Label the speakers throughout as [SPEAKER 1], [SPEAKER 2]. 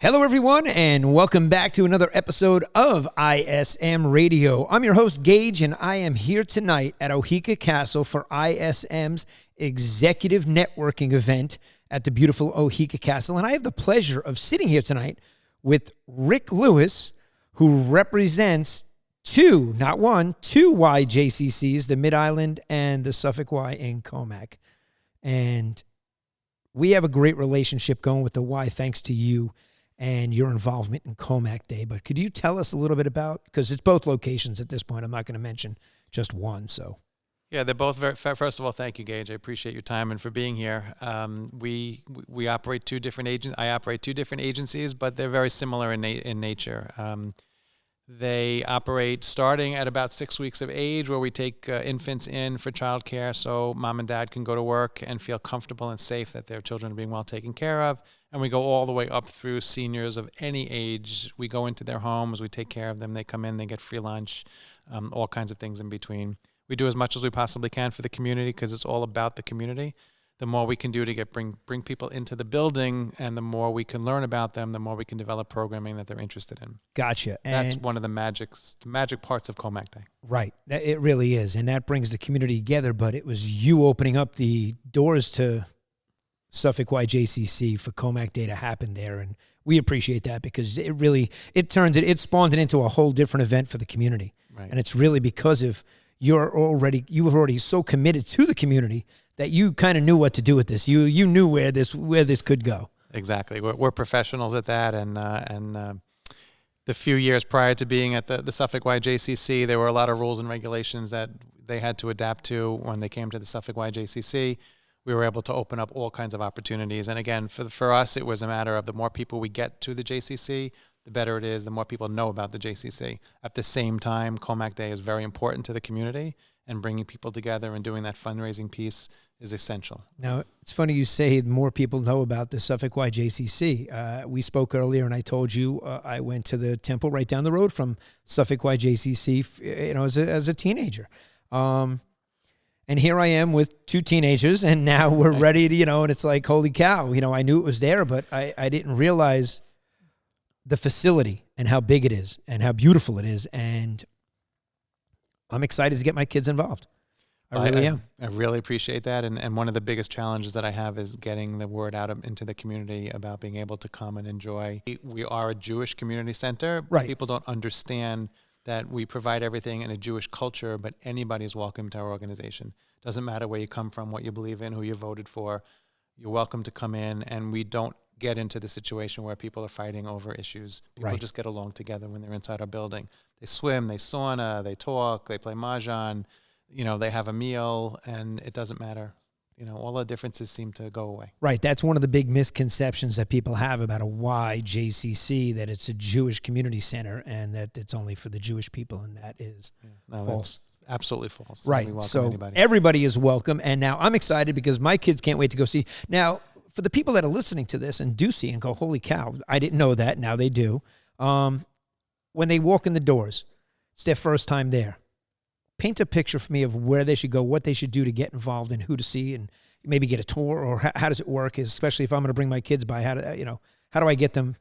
[SPEAKER 1] Hello, everyone, and welcome back to another episode of ISM Radio. I'm your host, Gaige, and I am here tonight at Oheka Castle for ISM's Executive Networking event at the beautiful Oheka Castle. And I have the pleasure of sitting here tonight with Rick Lewis, who represents two Y JCCs, the Mid-Island and the Suffolk Y in Comac. And we have a great relationship going with the Y thanks to you and your involvement in Comac Day. But could you tell us a little bit about, because it's both locations at this point, I'm not going to mention just one, so.
[SPEAKER 2] Yeah, they're both very, first of all, thank you, Gaige. I appreciate your time and for being here. We operate two different I operate two different agencies, but they're very similar in nature. They operate starting at about 6 weeks of age, where we take infants in for childcare so mom and dad can go to work and feel comfortable and safe that their children are being well taken care of. And we go all the way up through seniors of any age. We go into their homes, we take care of them, they come in, they get free lunch, all kinds of things in between. We do as much as we possibly can for the community because it's all about the community. The more we can do to bring people into the building, and the more we can learn about them, the more we can develop programming that they're interested in.
[SPEAKER 1] Gotcha.
[SPEAKER 2] And that's one of the magic parts of Comac Day.
[SPEAKER 1] Right. It really is. And that brings the community together. But it was you opening up the doors to Suffolk Y JCC for Comac Day to happen there. And we appreciate that because it spawned it into a whole different event for the community.
[SPEAKER 2] Right.
[SPEAKER 1] And it's really because of you were already so committed to the community that you kind of knew what to do with this. You knew where this could go.
[SPEAKER 2] Exactly. We're professionals at that, and the few years prior to being at the Suffolk Y JCC, there were a lot of rules and regulations that they had to adapt to when they came to the Suffolk Y JCC. We were able to open up all kinds of opportunities, and again, for us, it was a matter of the more people we get to the JCC, the better it is. The more people know about the JCC. At the same time, Comac Day is very important to the community, and bringing people together and doing that fundraising piece is essential.
[SPEAKER 1] Now, it's funny you say more people know about the Suffolk Y JCC. We spoke earlier, and I told you I went to the temple right down the road from Suffolk Y JCC, as a teenager. And here I am with two teenagers, and now we're ready to, and it's like, holy cow. I knew it was there, but I didn't realize the facility and how big it is and how beautiful it is. And I'm excited to get my kids involved. I really am.
[SPEAKER 2] I really appreciate that. And one of the biggest challenges that I have is getting the word out into the community about being able to come and enjoy. We are a Jewish community center.
[SPEAKER 1] Right.
[SPEAKER 2] People don't understand that we provide everything in a Jewish culture, but anybody's welcome to our organization. Doesn't matter where you come from, what you believe in, who you voted for. You're welcome to come in, and we don't get into the situation where people are fighting over issues. People just get along together when they're inside our building. They swim, they sauna, they talk, they play mahjong. They have a meal, and it doesn't matter. All the differences seem to go away.
[SPEAKER 1] Right. That's one of the big misconceptions that people have about a Y JCC, that it's a Jewish community center and that it's only for the Jewish people, and that is false.
[SPEAKER 2] Absolutely false.
[SPEAKER 1] Right. So everybody is welcome, and now I'm excited because my kids can't wait to go see. Now, for the people that are listening to this and do see and go, holy cow, I didn't know that. Now they do. When they walk in the doors, it's their first time there. Paint a picture for me of where they should go, what they should do to get involved, and who to see, and maybe get a tour, or how does it work? Especially if I'm going to bring my kids by, how do I get them?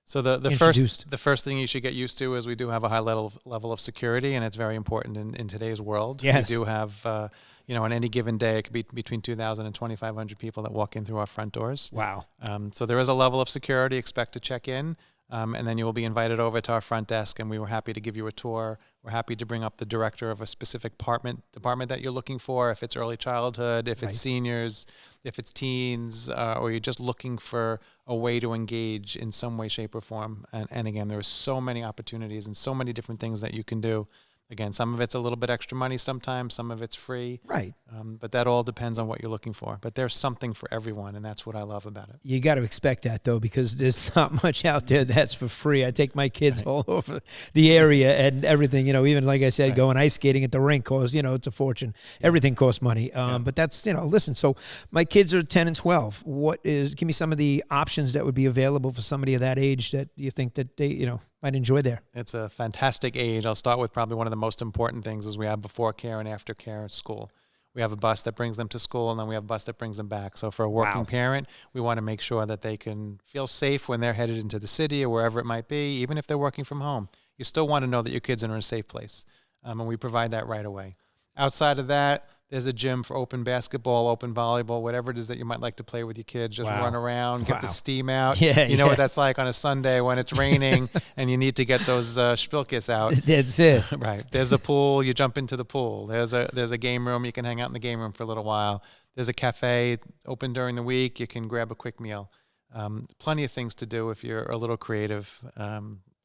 [SPEAKER 2] So the first thing you should get used to is we do have a high level of security, and it's very important in today's world.
[SPEAKER 1] Yes.
[SPEAKER 2] We do have on any given day, it could be between 2,000 and 2,500 people that walk in through our front doors.
[SPEAKER 1] Wow.
[SPEAKER 2] So there is a level of security. Expect to check in. And then you will be invited over to our front desk, and we were happy to give you a tour. We're happy to bring up the director of a specific department that you're looking for, if it's early childhood, if it's seniors, if it's teens, or you're just looking for a way to engage in some way, shape, or form. And again, there are so many opportunities and so many different things that you can do. Again, some of it's a little bit extra money sometimes, some of it's free.
[SPEAKER 1] Right.
[SPEAKER 2] But that all depends on what you're looking for. But there's something for everyone, and that's what I love about it.
[SPEAKER 1] You got to expect that, though, because there's not much out there that's for free. I take my kids all over the area and everything, even like I said, going ice skating at the rink costs, it's a fortune. Everything costs money. But that's, listen, so my kids are 10 and 12. Give me some of the options that would be available for somebody of that age that you think that they, might enjoy there.
[SPEAKER 2] It's a fantastic age. I'll start with probably one of the most important things is we have before care and after care at school. We have a bus that brings them to school, and then we have a bus that brings them back. So for a working parent, we want to make sure that they can feel safe when they're headed into the city or wherever it might be, even if they're working from home. You still want to know that your kids are in a safe place, and we provide that right away. Outside of that, there's a gym for open basketball, open volleyball, whatever it is that you might like to play with your kids. Just run around, get the steam out. You know what that's like on a Sunday when it's raining and you need to get those spilkes out.
[SPEAKER 1] That's it.
[SPEAKER 2] Right. There's a pool. You jump into the pool. There's a game room. You can hang out in the game room for a little while. There's a cafe open during the week. You can grab a quick meal. Plenty of things to do if you're a little creative.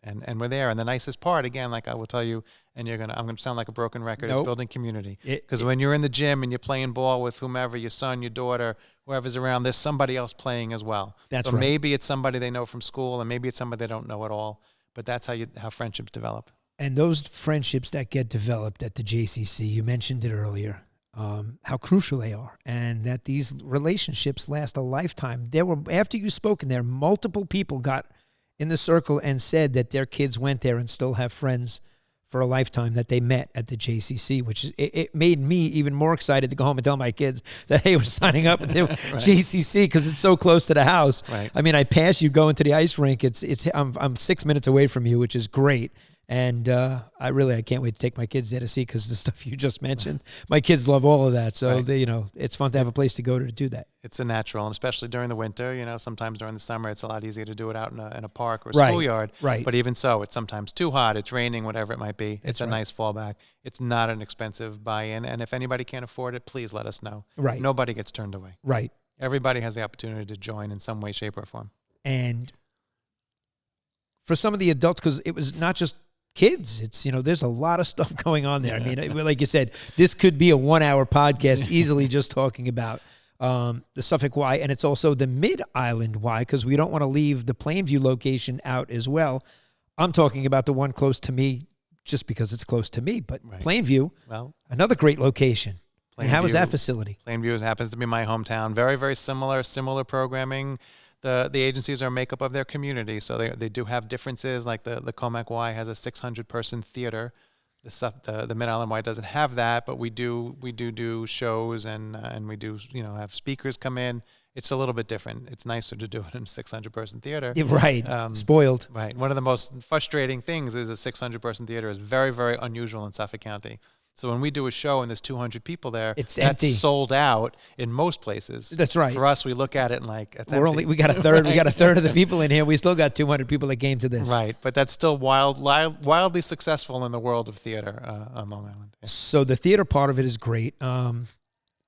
[SPEAKER 2] And we're there. And the nicest part, again, like I will tell you, and I'm going to sound like a broken record, is building community. Because when you're in the gym and you're playing ball with whomever, your son, your daughter, whoever's around, there's somebody else playing as well. So maybe it's somebody they know from school, and maybe it's somebody they don't know at all. But that's how friendships develop.
[SPEAKER 1] And those friendships that get developed at the JCC, you mentioned it earlier, how crucial they are, and that these relationships last a lifetime. After you spoke in there, multiple people got in the circle and said that their kids went there and still have friends for a lifetime that they met at the JCC, which it made me even more excited to go home and tell my kids that, hey, we're signing up at the JCC because it's so close to the house.
[SPEAKER 2] Right.
[SPEAKER 1] I mean, I pass you going to the ice rink. I'm 6 minutes away from you, which is great. And I can't wait to take my kids there to see, because the stuff you just mentioned, my kids love all of that. So it's fun to have a place to go to do that.
[SPEAKER 2] It's a natural, and especially during the winter. Sometimes during the summer, it's a lot easier to do it out in a park or a schoolyard.
[SPEAKER 1] Right.
[SPEAKER 2] But even so, it's sometimes too hot. It's raining, whatever it might be. It's a nice fallback. It's not an expensive buy-in, and if anybody can't afford it, please let us know.
[SPEAKER 1] Right.
[SPEAKER 2] Nobody gets turned away.
[SPEAKER 1] Right.
[SPEAKER 2] Everybody has the opportunity to join in some way, shape, or form.
[SPEAKER 1] And for some of the adults, because it was not just kids, it's there's a lot of stuff going on there. I mean, like you said, this could be a 1-hour podcast easily just talking about the Suffolk Y, and it's also the Mid-Island Y, because we don't want to leave the Plainview location out as well. I'm talking about the one close to me just because it's close to me, but Plainview, another great location. And how is that facility?
[SPEAKER 2] Plainview happens to be my hometown. Very, very similar programming. The agencies are a makeup of their community, so they do have differences. Like the Comac Y has a 600-person theater. The Mid-Island Y doesn't have that, but we do shows and we do have speakers come in. It's a little bit different. It's nicer to do it in a 600-person theater.
[SPEAKER 1] Yeah, right. Spoiled.
[SPEAKER 2] Right. One of the most frustrating things is a 600-person theater is very, very unusual in Suffolk County. So when we do a show and there's 200 people there,
[SPEAKER 1] it's empty.
[SPEAKER 2] That's sold out in most places.
[SPEAKER 1] That's right.
[SPEAKER 2] For us, we look at it and it's empty.
[SPEAKER 1] We got a third. We got a third of the people in here. We still got 200 people that came to this.
[SPEAKER 2] Right, but that's still wildly successful in the world of theater on Long Island. Yeah.
[SPEAKER 1] So the theater part of it is great. And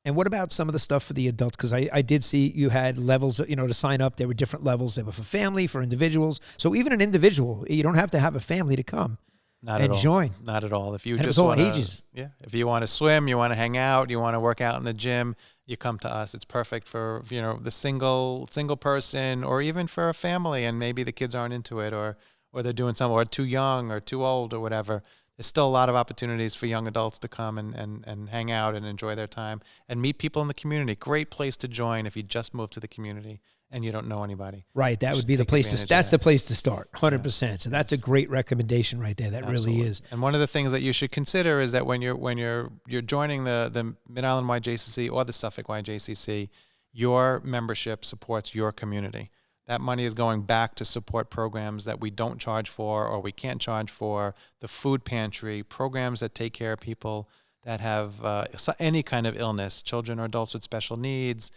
[SPEAKER 1] what about some of the stuff for the adults? Because I did see you had levels, to sign up. There were different levels. They were for family, for individuals. So even an individual, you don't have to have a family to come.
[SPEAKER 2] Not at all.
[SPEAKER 1] Join.
[SPEAKER 2] Not at all. If you
[SPEAKER 1] just want ages.
[SPEAKER 2] Yeah. If you want to swim, you want to hang out, you want to work out in the gym, you come to us. It's perfect for the single person, or even for a family, and maybe the kids aren't into it, or they're doing something, or too young, or too old, or whatever. There's still a lot of opportunities for young adults to come and hang out and enjoy their time and meet people in the community. Great place to join if you just moved to the community and you don't know anybody.
[SPEAKER 1] Right, that would be the place to. That's the place to start, 100%. So that's a great recommendation right there. That really is.
[SPEAKER 2] And one of the things that you should consider is that when you're joining the Mid-Island Y JCC or the Suffolk Y JCC, your membership supports your community. That money is going back to support programs that we don't charge for or we can't charge for, the food pantry, programs that take care of people that have any kind of illness, children or adults with special needs,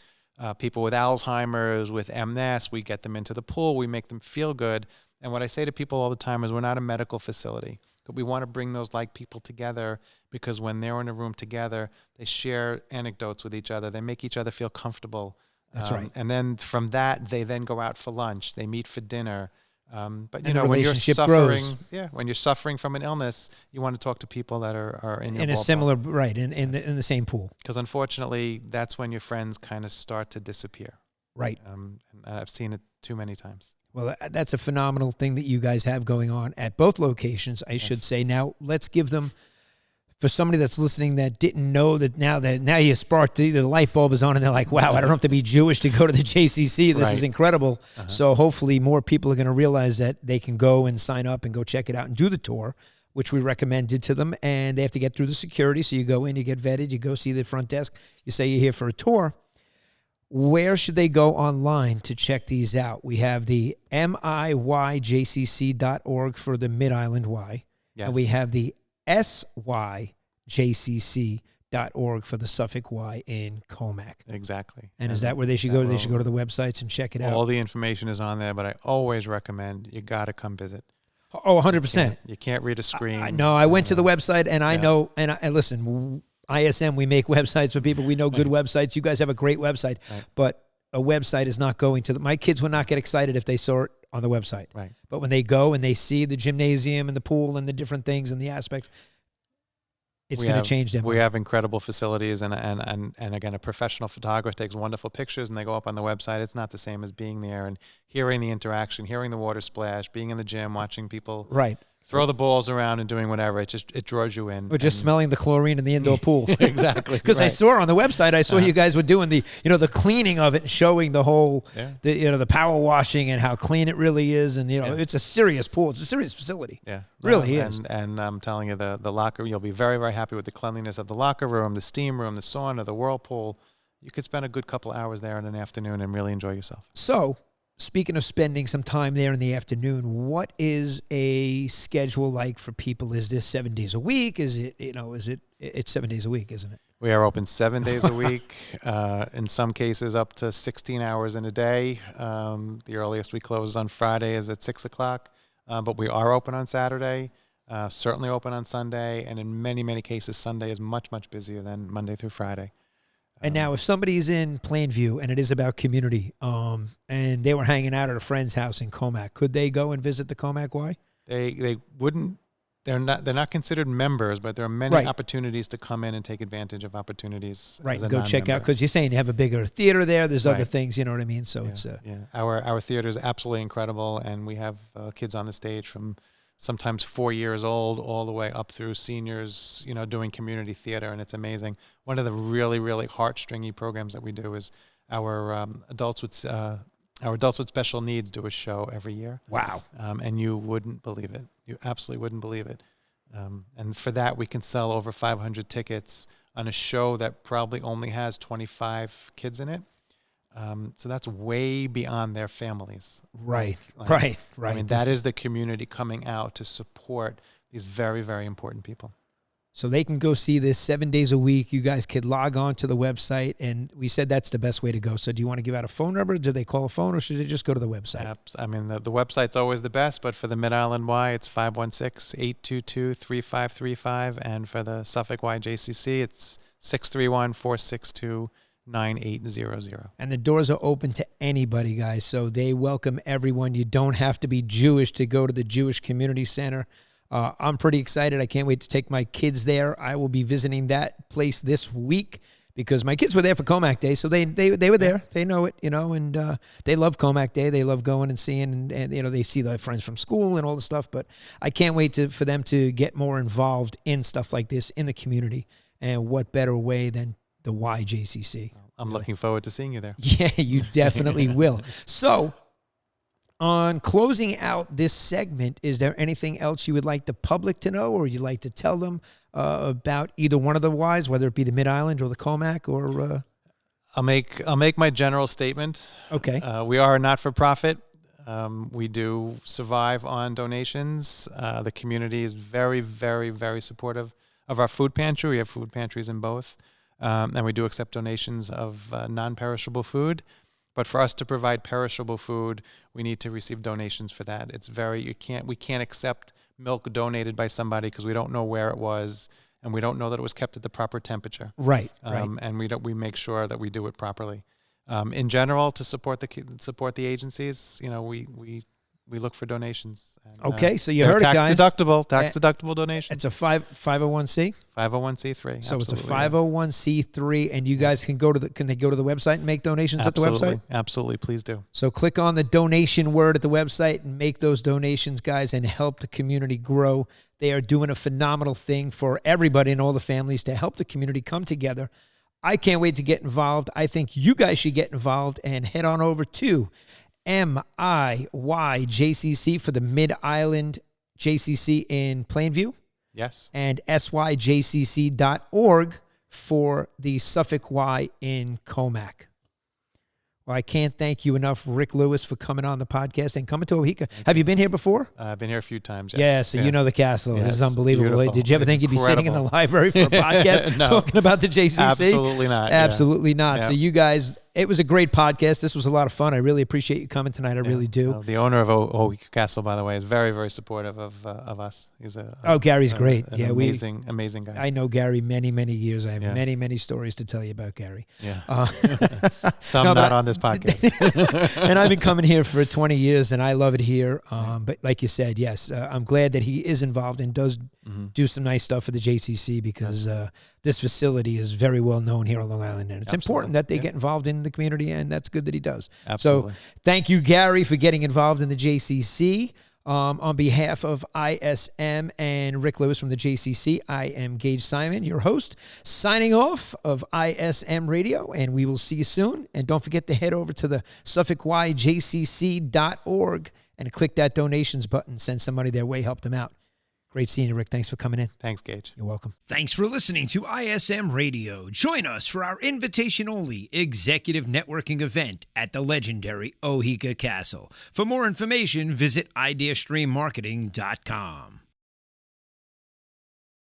[SPEAKER 2] people with Alzheimer's, with MS. We get them into the pool. We make them feel good. And what I say to people all the time is we're not a medical facility, but we want to bring those like people together, because when they're in a room together, they share anecdotes with each other. They make each other feel comfortable.
[SPEAKER 1] That's right.
[SPEAKER 2] And then from that, they then go out for lunch. They meet for dinner. But
[SPEAKER 1] when you're suffering,
[SPEAKER 2] grows. When you're suffering from an illness, you want to talk to people that are in your
[SPEAKER 1] in a similar, right, in the same pool.
[SPEAKER 2] Because unfortunately, that's when your friends kind of start to disappear.
[SPEAKER 1] Right.
[SPEAKER 2] And I've seen it too many times.
[SPEAKER 1] Well, that's a phenomenal thing that you guys have going on at both locations, I should say. Now, let's give them, for somebody that's listening that didn't know that now you sparked, the light bulb is on and they're like, wow, I don't have to be Jewish to go to the JCC. This is incredible. So hopefully more people are going to realize that they can go and sign up and go check it out and do the tour. which we recommended to them, and they have to get through the security. So you go in, you get vetted, you go see the front desk, you say you're here for a tour. Where should they go online to check these out? We have the MIYJCC.org for the Mid-Island Y.
[SPEAKER 2] Yes.
[SPEAKER 1] And we have the SYJCC.org for the Suffolk Y in Comac.
[SPEAKER 2] Exactly.
[SPEAKER 1] And is that where they should go? They should go to the websites and check it out.
[SPEAKER 2] All the information is on there, but I always recommend you got to come visit.
[SPEAKER 1] Oh, 100%.
[SPEAKER 2] You can't read a screen.
[SPEAKER 1] No, I went to the website, and I know, and listen, ISM, we make websites for people. We know good websites. You guys have a great website, but a website is not going to my kids would not get excited if they saw it on the website.
[SPEAKER 2] Right.
[SPEAKER 1] But when they go and they see the gymnasium and the pool and the different things and the aspects, it's going to change them.
[SPEAKER 2] We have incredible facilities, and again, a professional photographer takes wonderful pictures, and they go up on the website. It's not the same as being there and hearing the interaction, hearing the water splash, being in the gym, watching people throw the balls around and doing whatever. It draws you in.
[SPEAKER 1] Or just smelling the chlorine in the indoor pool.
[SPEAKER 2] Exactly.
[SPEAKER 1] Because I saw on the website, I saw you guys were doing the cleaning of it and showing the whole, the power washing and how clean it really is. And, it's a serious pool. It's a serious facility.
[SPEAKER 2] Yeah.
[SPEAKER 1] Really is.
[SPEAKER 2] And I'm telling you, the locker, you'll be very, very happy with the cleanliness of the locker room, the steam room, the sauna, the whirlpool. You could spend a good couple hours there in an afternoon and really enjoy yourself.
[SPEAKER 1] So, speaking of spending some time there in the afternoon, what is a schedule like for people? Is this 7 days a week? Is it, it's 7 days a week, isn't it?
[SPEAKER 2] We are open 7 days a week, in some cases up to 16 hours in a day. The earliest we close on Friday is at 6 o'clock, but we are open on Saturday, certainly open on Sunday, and in many, many cases, Sunday is much, much busier than Monday through Friday.
[SPEAKER 1] And now if somebody's in Plainview and it is about community, and they were hanging out at a friend's house in Comac, could they go and visit the Comac Y?
[SPEAKER 2] They wouldn't. They're not considered members, but there are many opportunities to come in and take advantage of opportunities.
[SPEAKER 1] Right, go check out, because you're saying you have a bigger theater there. There's other things, you know what I mean? So it's
[SPEAKER 2] our theater is absolutely incredible, and we have kids on the stage from sometimes 4 years old all the way up through seniors, doing community theater, and it's amazing. One of the really, really heartstringy programs that we do is our adults with special needs do a show every year.
[SPEAKER 1] Wow.
[SPEAKER 2] And you wouldn't believe it. You absolutely wouldn't believe it. And for that, we can sell over 500 tickets on a show that probably only has 25 kids in it. So that's way beyond their families.
[SPEAKER 1] Right, right.
[SPEAKER 2] I mean, that is the community coming out to support these very, very important people.
[SPEAKER 1] So they can go see this 7 days a week. You guys could log on to the website, and we said that's the best way to go. So do you want to give out a phone number? Do they call a phone, or should they just go to the website?
[SPEAKER 2] I mean, the website's always the best, but for the Mid-Island Y, it's 516-822-3535, and for the Suffolk Y JCC, it's 631-462-9800.
[SPEAKER 1] And the doors are open to anybody, guys, so they welcome everyone. You don't have to be Jewish to go to the Jewish Community Center. I'm pretty excited. I can't wait to take my kids there. I will be visiting that place this week because my kids were there for Comac Day, so they were there. They know it, and they love Comac Day. They love going and seeing, and they see their friends from school and all the stuff. But I can't wait for them to get more involved in stuff like this in the community. And what better way than the YJCC?
[SPEAKER 2] I'm looking forward to seeing you there.
[SPEAKER 1] Yeah, you definitely will. So, on closing out this segment, is there anything else you would like the public to know, or you'd like to tell them about either one of the Ys, whether it be the Mid-Island or the Comac, or?
[SPEAKER 2] I'll make my general statement.
[SPEAKER 1] Okay.
[SPEAKER 2] We are a not-for-profit. We do survive on donations. The community is very, very, very supportive of our food pantry. We have food pantries in both, and we do accept donations of non-perishable food. But for us to provide perishable food, we need to receive donations for that. We can't accept milk donated by somebody because we don't know where it was, and we don't know that it was kept at the proper temperature.
[SPEAKER 1] Right.
[SPEAKER 2] And we make sure that we do it properly. In general, to support the agencies, we look for donations. And,
[SPEAKER 1] okay, so you heard it, guys.
[SPEAKER 2] Tax deductible donation.
[SPEAKER 1] It's a 501c.
[SPEAKER 2] 501c3.
[SPEAKER 1] So it's a 501c3, and you guys can they go to the website and make donations at the website?
[SPEAKER 2] Absolutely, please do.
[SPEAKER 1] So click on the donation word at the website and make those donations, guys, and help the community grow. They are doing a phenomenal thing for everybody and all the families to help the community come together. I can't wait to get involved. I think you guys should get involved and head on over to MIY JCC for the Mid-Island JCC in Plainview.
[SPEAKER 2] Yes.
[SPEAKER 1] And syjcc.org for the Suffolk Y in Comac. Well, I can't thank you enough, Rick Lewis, for coming on the podcast and coming to Oheka. Have you been here before?
[SPEAKER 2] I've been here a few times. Yes.
[SPEAKER 1] Yeah, so you know the castle.
[SPEAKER 2] Yes.
[SPEAKER 1] This is unbelievable.
[SPEAKER 2] Beautiful.
[SPEAKER 1] Did you ever think you'd be sitting in the library for a podcast
[SPEAKER 2] No.
[SPEAKER 1] talking about the JCC?
[SPEAKER 2] Absolutely not.
[SPEAKER 1] Absolutely not.
[SPEAKER 2] Yeah.
[SPEAKER 1] So you guys, it was a great podcast. This was a lot of fun. I really appreciate you coming tonight. I really do.
[SPEAKER 2] Well, the owner of Oheka Castle, by the way, is very, very supportive of us. He's
[SPEAKER 1] Gary's great.
[SPEAKER 2] An amazing guy.
[SPEAKER 1] I know Gary many, many years. I have many, many stories to tell you about Gary.
[SPEAKER 2] Yeah. Some not on this podcast.
[SPEAKER 1] And I've been coming here for 20 years, and I love it here. But like you said, yes, I'm glad that he is involved and does do some nice stuff for the JCC, because this facility is very well known here on Long Island, and it's important that they get involved in the community, and that's good that he does.
[SPEAKER 2] Absolutely.
[SPEAKER 1] So thank you, Gary, for getting involved in the JCC. On behalf of ISM and Rick Lewis from the JCC, I am Gaige Simon, your host, signing off of ISM Radio, and we will see you soon. And don't forget to head over to the Suffolk Y JCC.org and click that donations button. Send some money their way, help them out. Great seeing you, Rick. Thanks for coming in.
[SPEAKER 2] Thanks, Gaige.
[SPEAKER 1] You're welcome. Thanks for listening to ISM Radio. Join us for our invitation-only executive networking event at the legendary Oheka Castle. For more information, visit ideastreammarketing.com.